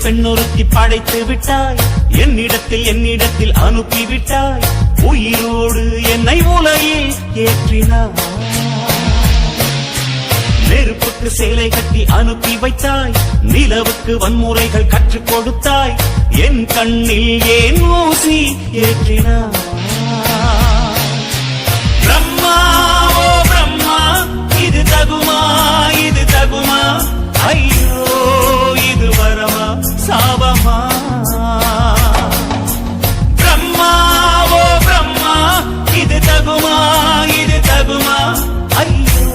பெண்ணொருத்தி படைத்து விட்டாய், என்னிடத்தில் அனுப்பிவிட்டாய், உயிரோடு என்னை உலகில் ஏற்றினாய். நெருப்புக்கு சேலை கட்டி அனுப்பி வைத்தாய், நிலவுக்கு வன்முறைகள் கற்றுக் கொடுத்தாய், என் கண்ணில் ஏன் ஊசி ஏற்றினாய். பிரம்மா ஓ பிரம்மா, இது தகுமா இது தகுமா, ஐயோ இது வரமா சாபமா. பிரம்மா ஓ பிரம்மா, இது தகுமா இது தகுமா, ஐயோ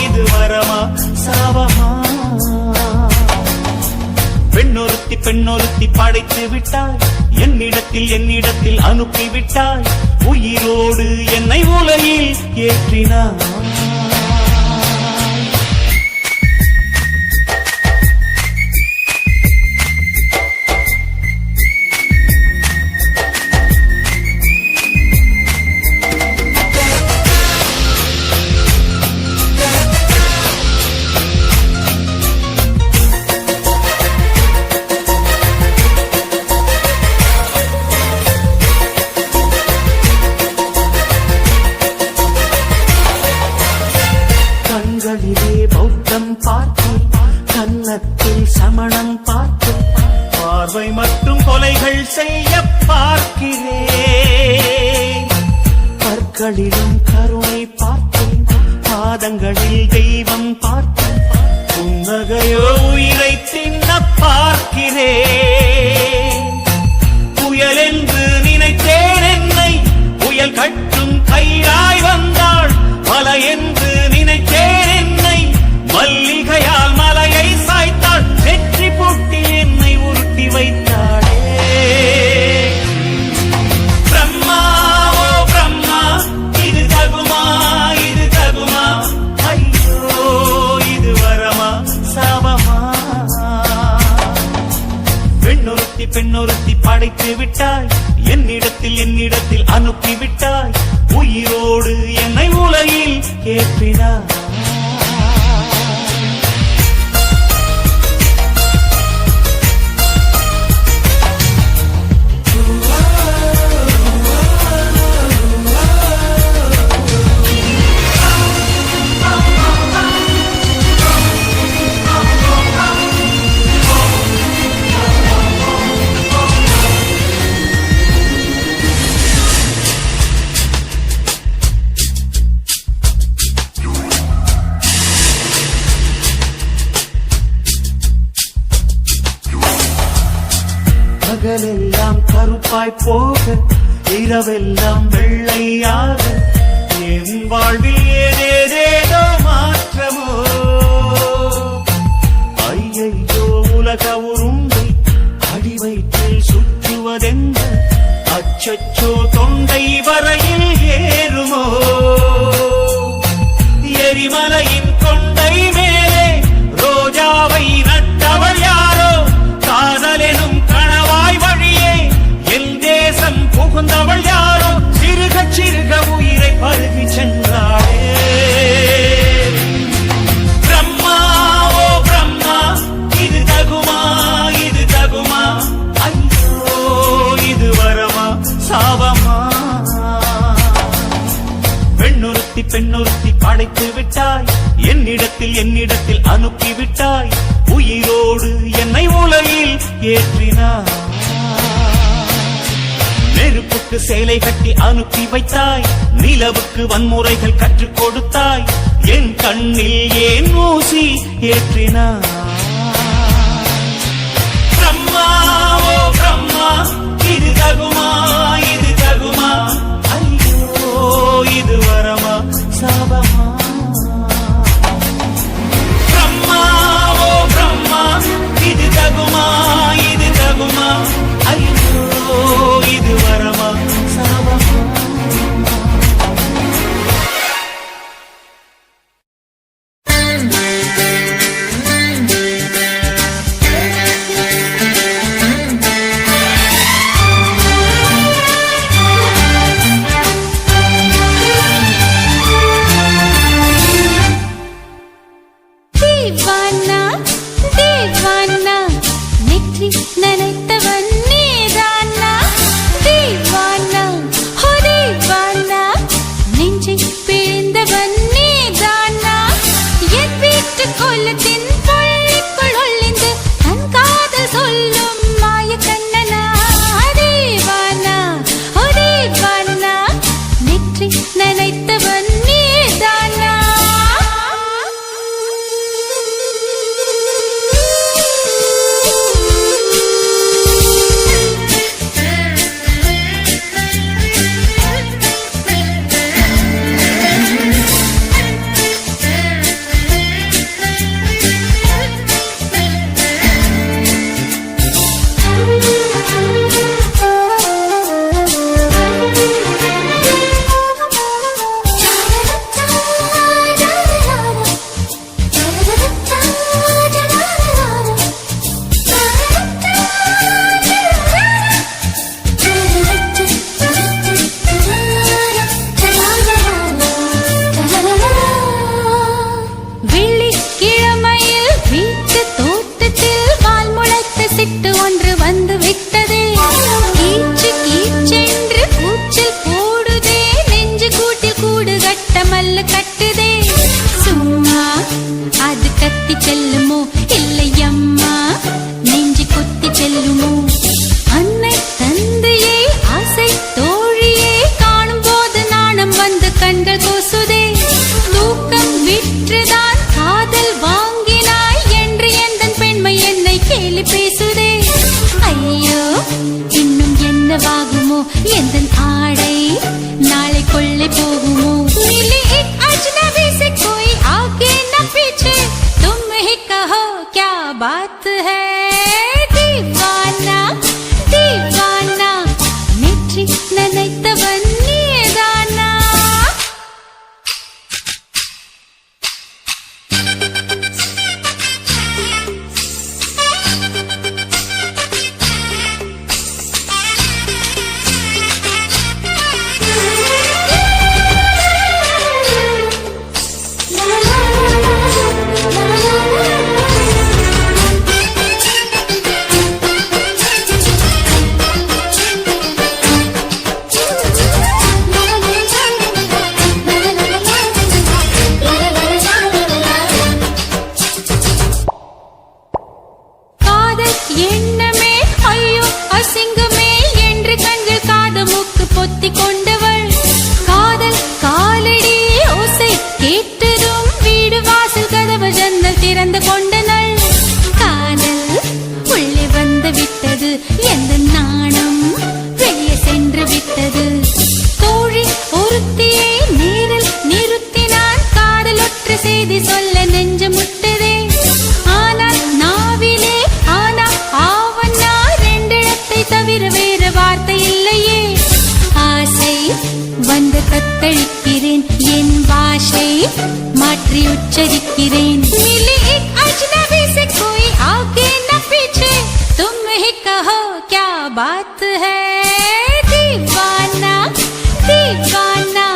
இது வரமா சாபமா. பெண்ணொருத்தி படைத்து விட்டாய், என்னிடத்தில் அனுப்பிவிட்டாய், உயிரோடு என்னை உலகில் ஏற்றினாய். கண்களிலே பௌத்தம் பார்த்தேன், கன்னத்தில் சமணம் பார்த்தேன், பார்வை மட்டும் கொலைகள் செய்ய பார்க்கிறேன். பற்களிலும் கருணை பார்த்தேன், பாதங்களில் தெய்வம் பார்த்தேன், புன்னகையோ உயிரை தின்ன பார்க்கிறேன். புயல் என்று நினைத்தேன் என்னை, புயல் கட்டும் கையாய் வந்தாள், மலை என்று நினைத்தேன் என்னை, மல்லிகையால் மலையை சாய்த்தாள், வெற்றி பூட்டி என்னை உருட்டி வைத்தாளே. பிரம்மா ஓ பிரம்மா, இது தகுமா இது தகுமா, ஐயோ இது வரமா சாபமா. பெண்ணொருத்தி படைத்து விட்டாய், என்னிடத்தில் அனுப்பிவிட்டாய், உயிரோடு என்னை உலகில் ஏற்றினாய். பகலெல்லாம் கருப்பாய் போக, இரவெல்லாம் வெள்ளையாக, என் வாழ்வில் ஏதேதேதோ மாற்றமோ. ஐயையோ உலக உருண்டை அடிவயிற்றில் சுற்றுவதென்ற, அச்சச்சோ தொண்டை வரையில் ஏறுமோ. எரிமலையின் கொண்டை மேலே ரோஜாவை நட்டவள் யாரோ, காதலெனும் கணவாய் வழியே என் தேசம் புகுந்தவள் யாரோ, சிறுக சிறுக உயிரை பருகி சென்றாளே. பிரம்மா ஓ பிரம்மா, இது தகுமா இது தகுமா, ஐயோ இது வரமா சாபமா. பெண்ணொருத்தி படைத்து விட்டாய், என்னிடத்தில் அனுப்பிவிட்டாய், உயிரோடு என்னை உலகில் ஏற்றினாய். நெருப்புக்கு சேலை கட்டி அனுப்பி வைத்தாய், நிலவுக்கு வன்முறைகள் கற்றுக் கொடுத்தாய், என் கண்ணில் ஏன் ஊசி ஏற்றினாய். பிரம்மா ஓ பிரம்மா, இது தகுமா இது தகுமா, ஐயோ இது வரமா சாபமா. பிரம்மா ஓ பிரம்மா, இது தகுமா இது தகுமா, ஐயோ இது வரமா சாபமா. வந்து தத்தளிக்கிறேன் என் பாஷை மாற்றி உச்சரிக்கிறேன் मिली एक अजनबी से कोई आगे न पीछे तुम ही कहो क्या बात है दीवाना दीवाना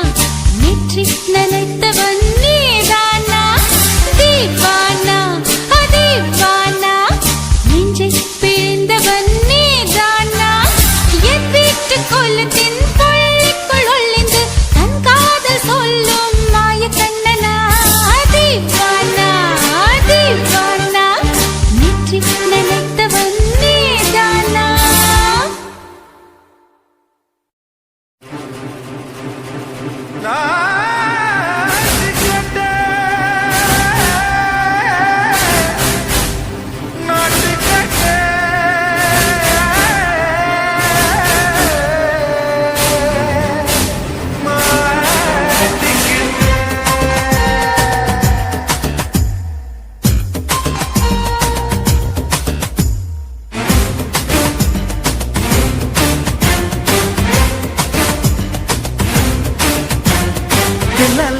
नेற்றி நினைத்தவன் நீதானா दीवाना दीवाना நெஞ்சை பிழிந்தவன் நீதானா என் வீட்டு கோலத்தின் கொள்ளைக்குள் ஒளிந்து தன் காதல் சொல்லும் மாய கண்ணனா दीवाना दीवाना நேற்றி நினைத்தவன் நீதானா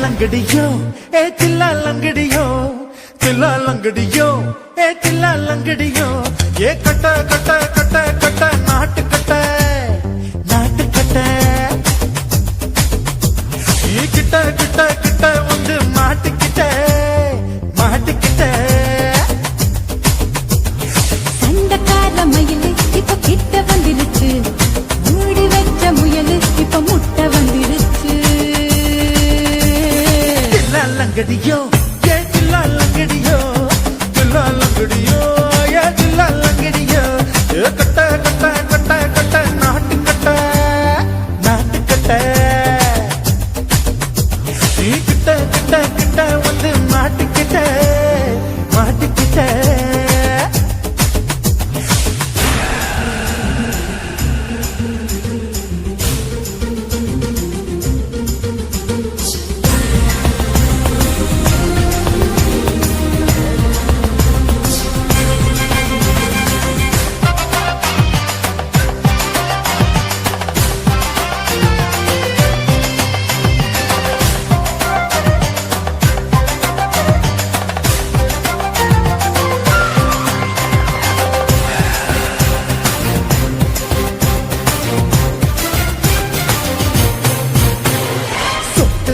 லங்கடியோ ஏ தில்லா லங்கடியோ தில்லா லங்கடியோ ஏ தில்லா லங்கடியோ ஏ கட்ட கட்ட கட்ட கட்ட நாட்டு கட்ட நாட்டு கட்ட நீ கிட்ட கிட்ட கிட்ட வந்து மாட்டிக்கிட்ட மாட்டிக்கிட்ட சண்டக்கார மயிலு இப்ப கிட்ட வந்துருச்சு மூடி வச்ச முயலு இப்ப முட்டை வந்துருச்சு லங்கடியோ ஏ தில்லா லங்கடியோ தில்லா லங்கடியோ ஏ தில்லா லங்கடியோ ஏ கட்ட கட்ட கட்ட கட்ட நாட்டு கட்ட நாட்டு கட்ட நீ கிட்ட கிட்ட கிட்ட வந்து மாட்டிக்கிட்ட மாட்டிக்கிட்ட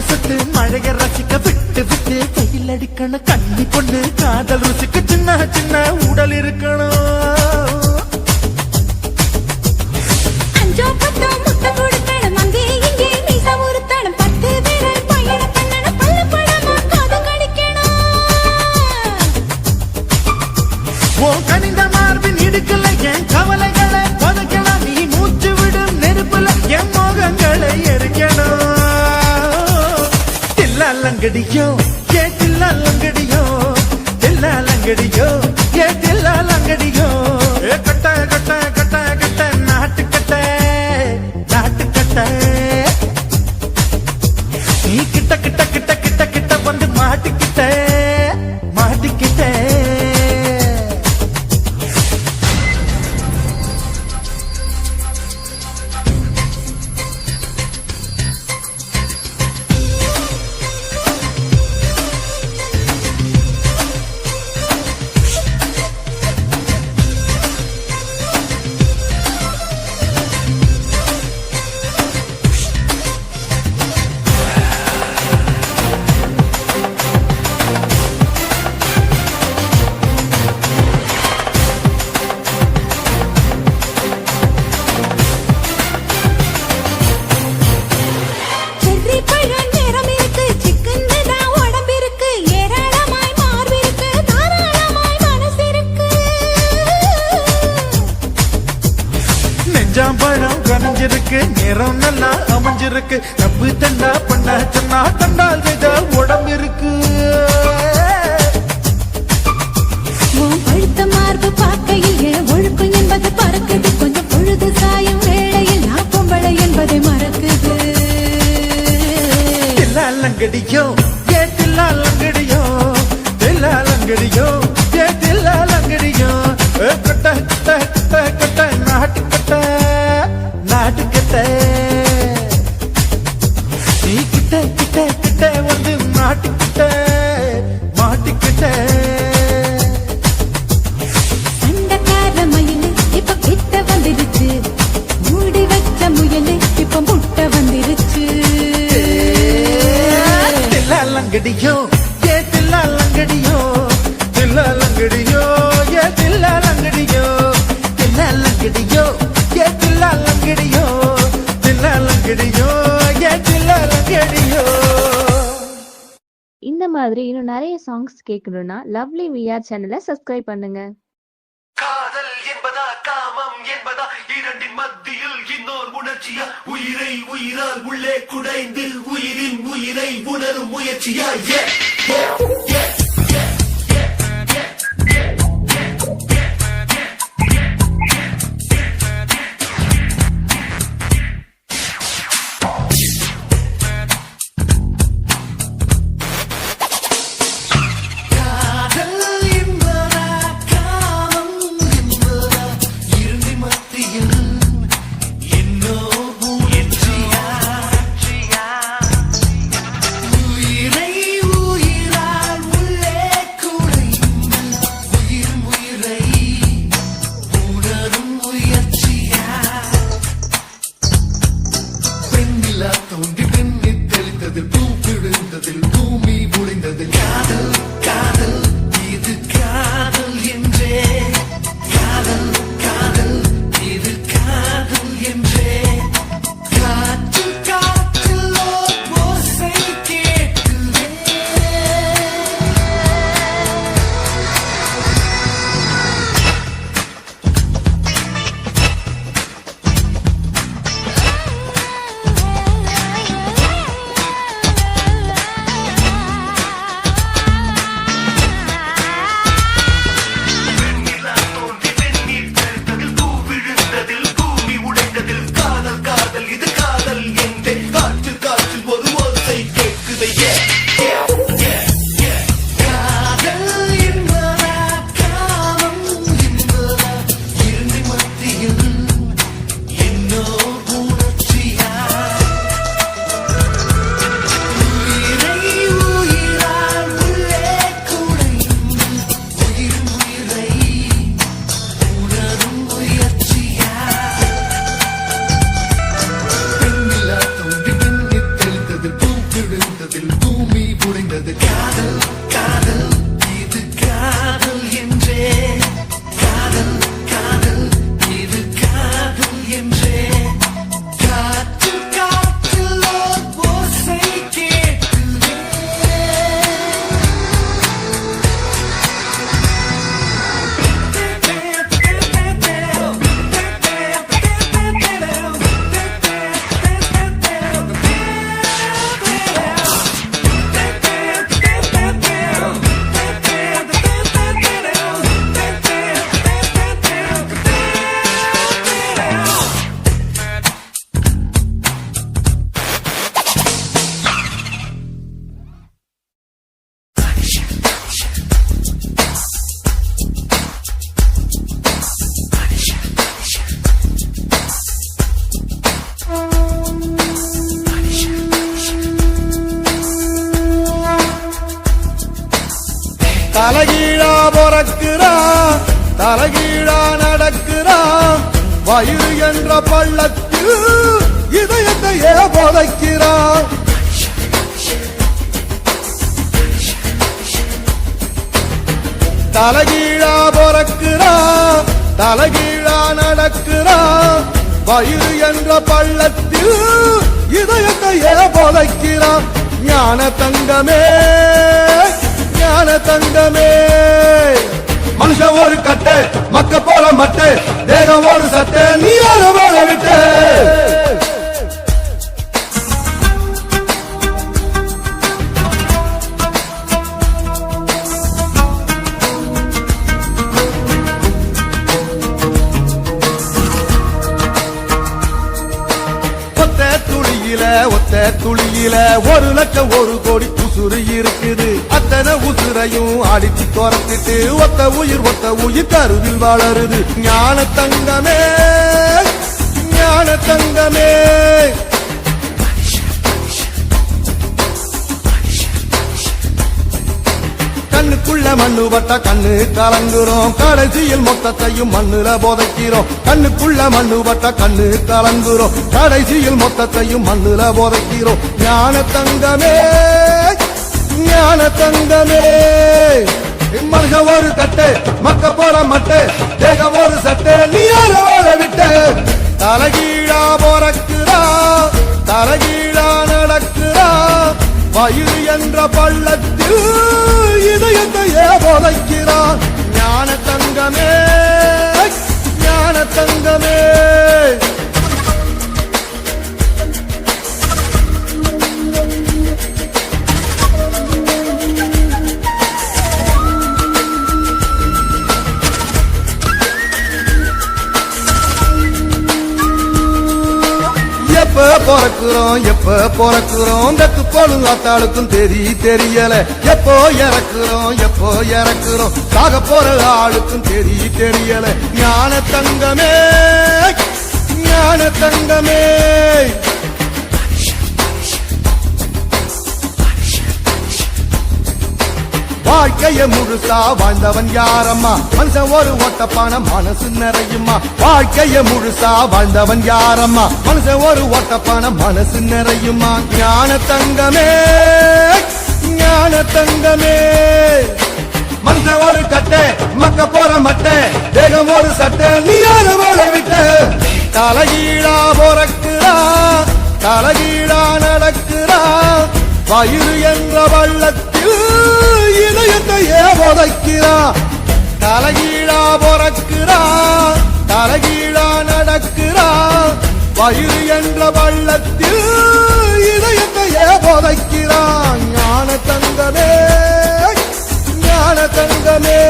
சுத்து மழைய ரசிக்க விட்டு விட்டு கையில் அடிக்கணும் கண்ணி பொண்ணு காதல் ருசிக்கு சின்ன சின்ன உடல் இருக்கணும் அஞ்சோ பத்தோ முட்டை கொடுக்கணும் அங்கே இங்கே மீசா உறுத்தணும் 10 பேரை பயணம் பண்ணணும் பல்ல பழமா காது கடிக்கணும் ஓ கனிந்த மார்பின் இடுக்கல என் கவலைகளை புதைக்கணும் நீ மூச்சு விடும் நெருப்புல என் மோகங்களை எரிக்கணும் லங்கடியோ ஏ தில்லா லங்கடியோ தில்லா லங்கடியோ ஏ தில்லா லங்கடியோ ஏ கட்ட கட்ட கட்ட கட்ட நாட்டு கட்ட நாட்டு கட்ட நீ கிட்ட கிட்ட கிட்ட கிட்ட கிட்ட வந்து மாட்டிக்கிட்ட மாட்டிக்கிட்ட பழம் கனிஞ்சிருக்கு நேரம் நல்லா அமைஞ்சிருக்கு தப்பு தண்டா பண்ண சொன்னா கண்டால் வித உடம்பு இருக்கு பழுத்த மார்பு பார்க்கையில் ஒழுக்கம் என்பது பறக்குது கொஞ்சம் பொழுது சாயும் வேளையில் நான் பொம்பளை என்பதை மறக்குது தில்லா லங்கடியோ ஏ தில்லா லங்கடியோ தில்லா லங்கடியோ ஏ தில்லா லங்கடியோ கட்ட கட்ட கட்ட கட்ட நாட்டு கட்ட நாட்டு கட்ட கிட்ட கிட்ட கிட்ட வந்து மாட்டிக்கிட்ட மாட்டிக்கிட்ட சண்டக்கார மயிலு இப்ப கிட்ட வந்துருச்சு மூடி வச்ச முயலு இப்ப முட்டை வந்துருச்சு தில்லாலங்கடியோ ஏ தில்லாலங்கடியோ தில்லாலங்கடியோ ஏ தில்லாலங்கடியோ தில்லாலங்கடியோ ஏ தில்லாலங்கடியோ தில்லாலங்கடியோ ஏ தில்லாலங்கடியோ. இந்த மாதிரி இன்னும் நிறைய சாங்ஸ் கேட்கணும்னா லவ்லி விஆர் சேனலை சப்ஸ்கிரைப் பண்ணுங்க. காதல் என்பதா காமம் என்பதா இரண்டின் மத்தியில் இன்னொரு உணர்ச்சியா உயிரை உயிரால் உள்ளே குடைந்து உயிரின் உயிரை உணரும் முயற்சியா தலைகீழா பொறக்கிறான் தலைகீழா நடக்கிறான் வயிறு என்ற பள்ளத்தில் இதயத்தையே புதைக்கிறான். தலைகீழா பொறக்கிறான் தலைகீழா நடக்கிறான் வயிறு என்ற பள்ளத்தில் இதயத்தையே புதைக்கிறான். ஞான தங்கமே ஞான தங்கமே மனுஷன் ஒரு கட்டு மக்க போல மட்டு தேகம் ஒரு சட்டு நீ போல விட்டு ஒத்த துளியில ஒரு லட்சம் ஒரு கோடி உசுறு இருக்குது. அத்தனை உசுரையும் அடிச்சு துரத்திட்டு ஒத்த உயிர் கருவில் வளருது. ஞான தங்கமே ஞான தங்கமே மண்ணு பட்ட கண்ணு கலங்குறோம் கடைசியில் மொத்தத்தையும் மண்ணுல போதைக்கிறோம் கண்ணுக்குள்ள மண்ணு பட்ட கண்ணு கலங்குறோம் கடைசியில் மொத்தத்தையும் மண்ணுல போதைக்கிறோம் ஞான தங்கமே ஞான தங்கமே மனுஷ ஒரு கட்டு மக்க போற மட்டு தேகம் ஒரு சட்டு நீ யாரோட விட்டு தலகீழா போறக்குறா தலகீழா நடக்குறா வயிறு என்ற பள்ளத்தில் இதயத்தையே போதைக்கிறான் ஞான தங்கமே ஞான தங்கமே எப்ப பிறக்குறோம் வெத்து போலும் ஆத்தாளுக்கும் தெரியல எப்போ இறக்குறோம் சாக போற ஆளுக்கும் தெரியல ஞான தங்கமே ஞான தங்கமே வாழ்க்கைய முழுசா வாழ்ந்தவன் யாரம்மா மனுஷன் ஒரு ஓட்டப்பான மனசு நிறையுமா வாழ்க்கைய முழுசா வாழ்ந்தவன் யாரம்மா மனுஷன் ஒரு ஓட்டப்பான மனசு நிறையுமா ஞான தங்கமே ஞான தங்கமே மனுஷன் ஒரு கட்டை மக்க போற மட்டை தேகம் ஒரு சட்டை நீ யாரு போல விட்டு தலகீழா போறக்குறா தலகீழா நடக்குறா வயிறு என்ற வள்ளத்தில் இதயத்தையே போதைக்கிறா தலகீழா போறக்குறா தலகீழா நடக்குறா வயிறு என்ற வள்ளத்தில் இதயத்தையே போதைக்கிறா ஞான தங்கமே ஞான தங்கமே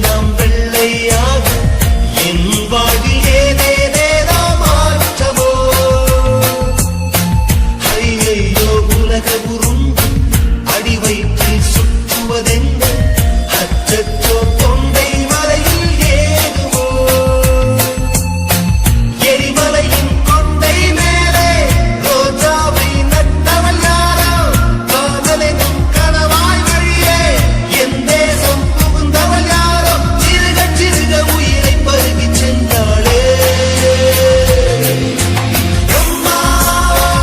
எல்லாம் வெள்ளையாக என் வாழ்வில் ஏதேதேதோ மாற்றமோ ஐயையோ உலக உருண்டு அடி வயிற்றில் சுற்றுவதென்ன அச்சச்சோ தொண்டை மலையில் ஏதுவோ எரிமலையின் கொண்டை மேலே ரோஜாவை நட்டவள் யாரோ காதலெனும் கணவாய் வழியே என் தேசம் புகுந்தவள் யாரோ சிறுக சிறுக உயிரை பருகிச் சென்றாளே பிரம்மா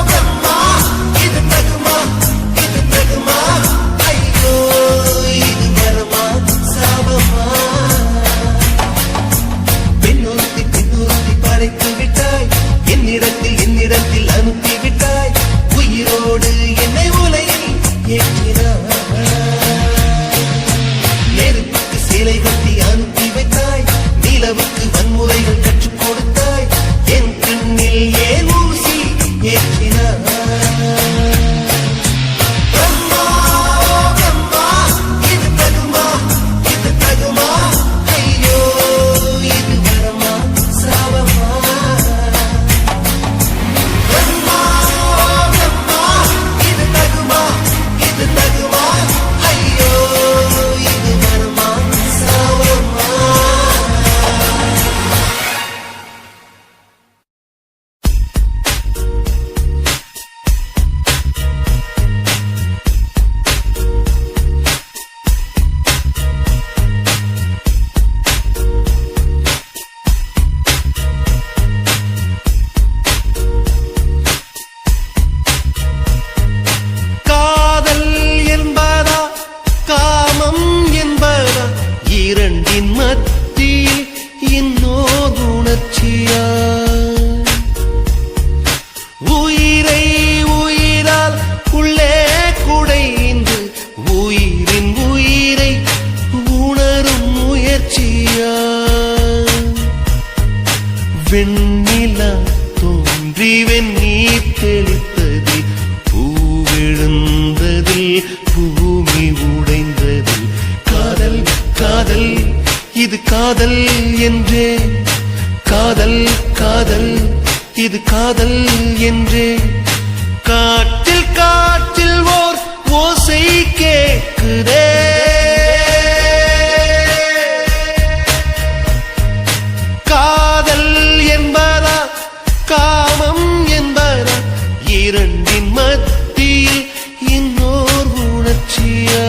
பிரம்மா இது தகுமா ஐயோ இது வரமா சாபமா பெண்ணொருத்தி படைத்து விட்டாய் என்னிடத்தில் அனுப்பி விட்டாய் உயிரோடு என்னை உலையில் ஏற்றினாய் நெருப்புக்கு சேலை கட்டி அனுப்பி வைத்தாய் நிலவுக்கு வன்முறைகள் கற்றுக் கொடுத்தாய் என் கண்ணில் ஏன் ஊசி ஏற்றினாய் பிரம்மா பிரம்மா இது தகுமா ஐயோ இது வரமா சாபமா பிரம்மா பிரம்மா இது தகுமா ஐயோ இது வரமா சாபமா காதல் என்பதா காமம் என்பதா இரண்டின் மத்தியில் இன்னோர் உணர்ச்சியா உயிரை உயிரால் உள்ளே குடைந்து உயிரின் உயிரை உணரும் முயற்சியா வெண்ணிலா தோன்றி வெந்நீர் தெளித்ததில் பூவிழுந்ததில் பூமி உடைந்ததில் காதல் காதல் இது காதல் என்றே காதல் இது காதல் என்றே காற்றில் ஓர் ஓசை கேட்குதே காதல் என்பதா காமம் என்பதா இரண்டின் மத்தியில் இன்னோர் உணர்ச்சியா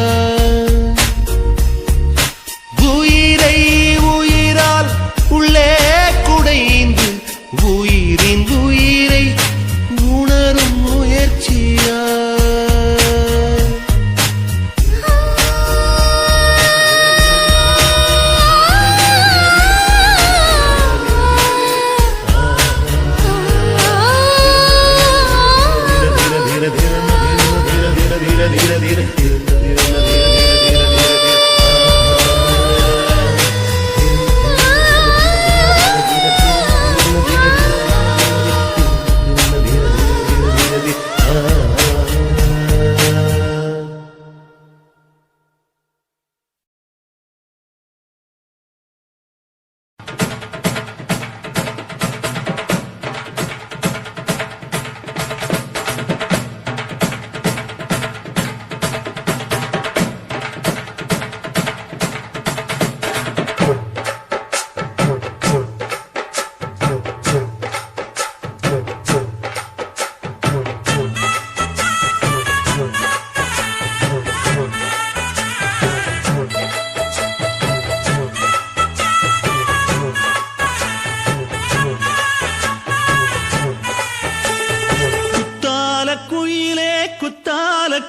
உயிரை உயிரால் உள்ளே குடைந்து உயிரின் உயிரை உணரும் முயற்சியா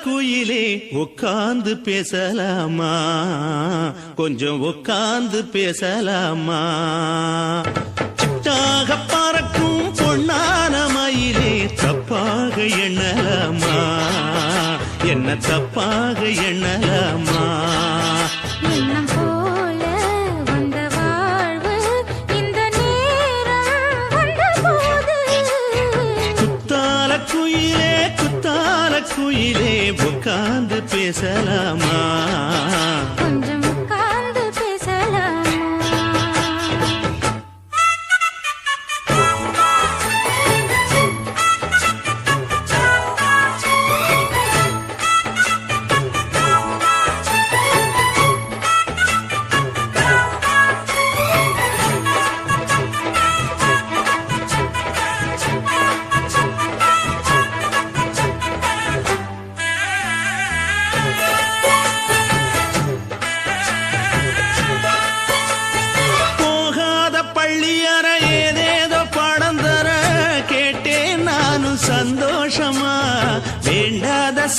குயிலே உட்கார்ந்து பேசலாமா, கொஞ்சம் உட்கார்ந்து பேசலாமா. சிட்டாக பறக்கும் பொன்னான மயிலே தப்பாக எண்ணலாமா, என்ன தப்பாக எண்ணலாமா. எண்ணம் போல வந்த வாழ்வு இந்த நேரம் வந்தபோது, குத்தால குயிலே குத்தால குயிலே உட்கார்ந்து பேசலாமா, கொஞ்சம் உட்கார்ந்து பேசலாமா.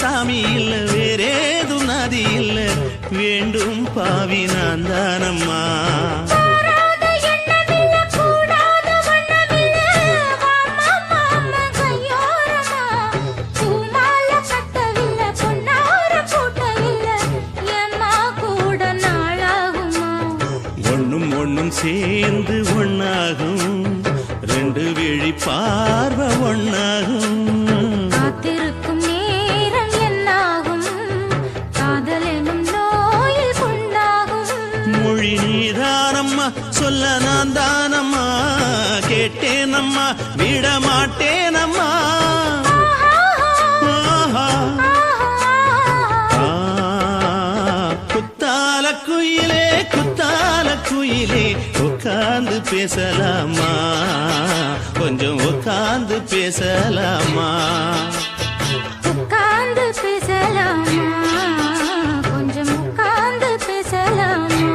சாமி இல்ல வேறேதும் நதி இல்ல வேண்டும் பாவி நான் தானம்மா கூடாத எண்ணமில்ல, கூடாத வண்ணமில்ல, வாம்மா மாமா கையோரமா. பூமாலை கட்டவில்லை, பொன்னார பூட்டவில்லை, ஏம்மா கூட நாளாகுமா? ஒண்ணும் சேர்ந்து ஒண்ணாகும் ரெண்டு விழி பார்வை ஒண்ணாகும் காத்திருக்கும் நேரம் என்னாகும்? காதல் எனும் நோயில் புண்ணாகும். மொழி நீதானம்மா சொல்ல நான் தானம்மா கேட்டேனம்மா விட மாட்டேனம்மா ஆஹா. ஆ, குத்தால குயிலே குத்தால குயிலே உட்கார்ந்து பேசலாமா கொஞ்சம் உட்கார்ந்து பேசலாமா உட்கார்ந்து பேசலாமா? கொஞ்சம் உட்கார்ந்து பேசலாமா?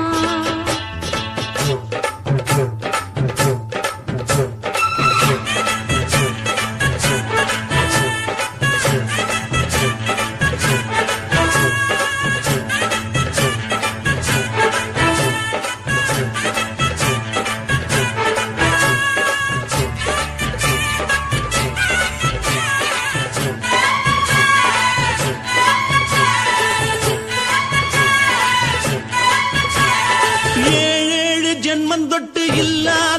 ஏழு ஜென்மம் தொட்டு இல்லாத